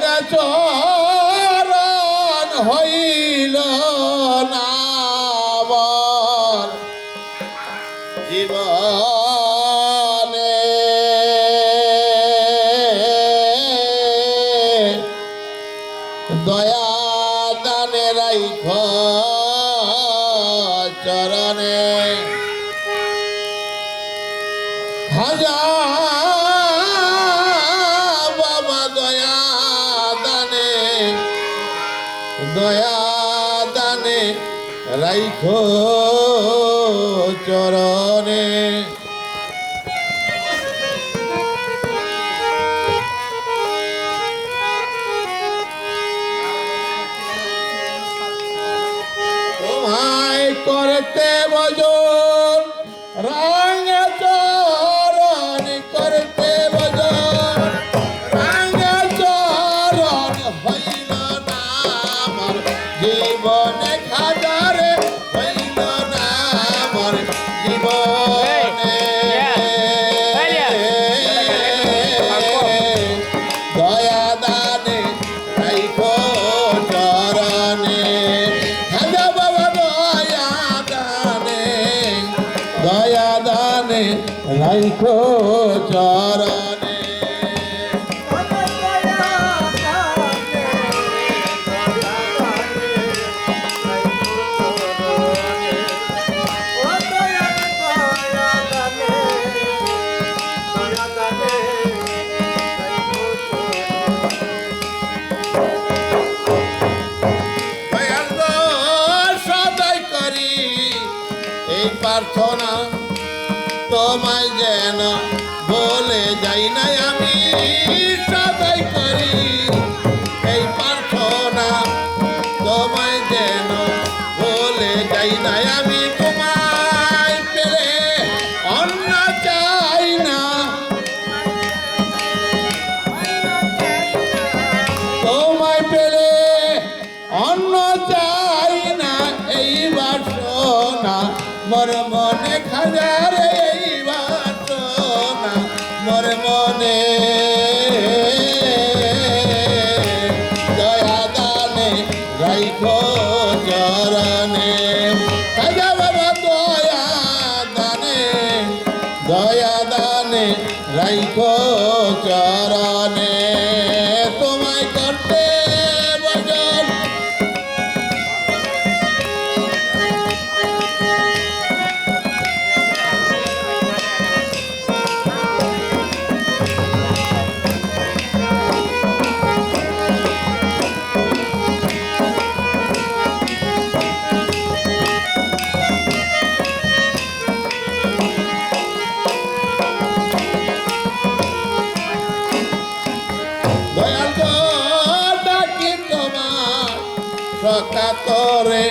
রাঙা চরণ হইল না আমার জীবনে দয়া দানে রাইখ চরণে হাজার বাবা দয়া দানে রাইখ চরণে তোমায় করতে ভজন রাঙা চরণ করতে ভজন রাঙা চরণ হইল না আমার জীবনে খাজারে হইল না আমার জীবনে দয়া দানে রাইখ চরণে খাজা বাবা দয়া দানে রাইখ চরণে সদাই করি এই প্রার্থনা তোমায় যেন বলে যাই না আমি সদাই করি এই প্রার্থনা তোমায় যেন বলে যাই না আমি তোমায় পেলে অন্য চাই না তোমায় পেলে অন্য চাই না এই বাসনা মোর মনে খাজারে এই বাসনা মোর মনে দয়া দানে রাইখ চরণে খাজা বাবা দয়া দানে রাইখ চরণে তোমায় করতে ভজন ডাকি তোমার সকাতরে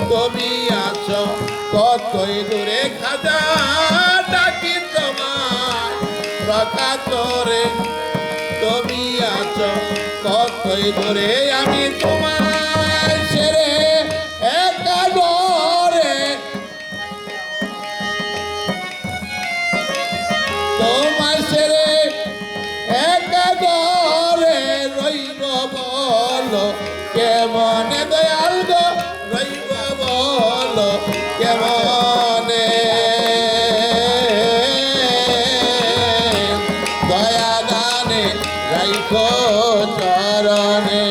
তুমি আছো কতই দূরে খাজা ডাকি তোমার সকাতরে তুমি আছো কতই দূরে আমি তোমার ছেড়ে একা ডরে তোমার ছেড়ে একা ডরে রইব বলো কেমনে দয়াল গো রইব বলো কেমনে দয়া দানে রাইখ চরণে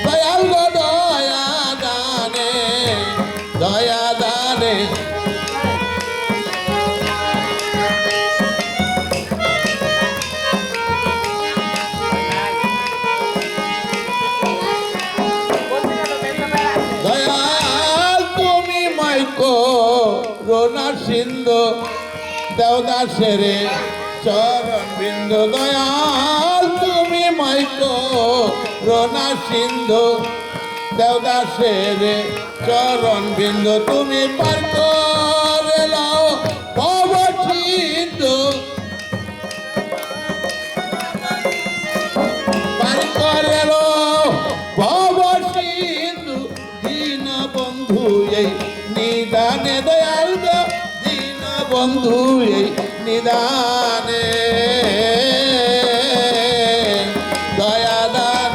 দয়াল গো দয়া দানে করুণা সিন্ধু দেওদাসের চরণ বিন্দু দয়াল তুমি মাইকো করুণা সিন্ধু দেওদাসের চরণ বিন্দু তুমি পার করে লাও ভব সিন্ধু পার করে লাও ভব সিন্ধু দীন বন্ধু এই নিদানে দয়াল গো দীন বন্ধু এই নিদানে দয়া দান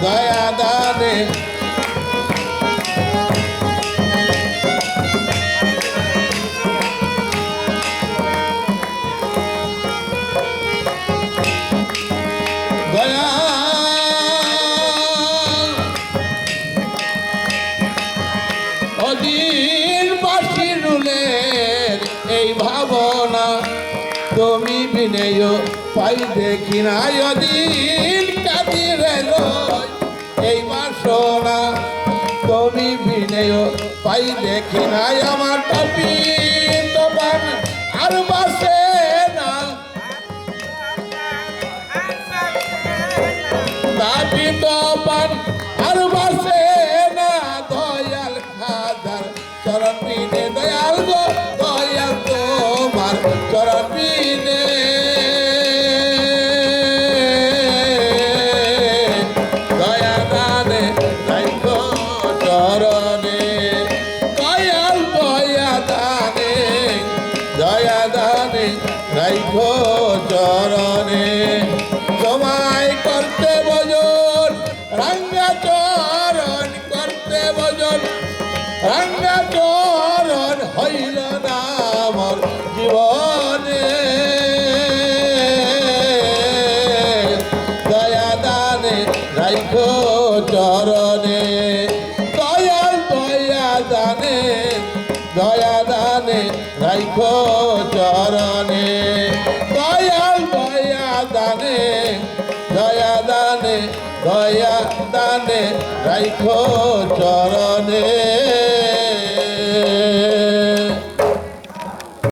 দয়া দানে দয়া অধীর বাসি রুলের এই ভাবনা তুমি বিনয় পাই দেখি না অধীর কাদিরে এই বাসনা তুমি বিনয় পাই দেখি না আমার টাপি দোকান আর বাসে না টাপি দোকান আর বাসে না দয়াল খাদার চরণ বিনে দয়াল গো দয়াল তোমার চরণ বিনে দয়া দানে রাইখো চরণে দয়াল দয়া দানে রাইখো চরণে সময় করতে বজন রাঙ্গা চরণ করতে বজন রাঙ্গা চরণ হইল না আমার জীবনে দয়া দানে রাইখো চরণে দয়াল দয়া দানে রাইখো চরণে দয়াল দয়া দানে রাইখো চরণে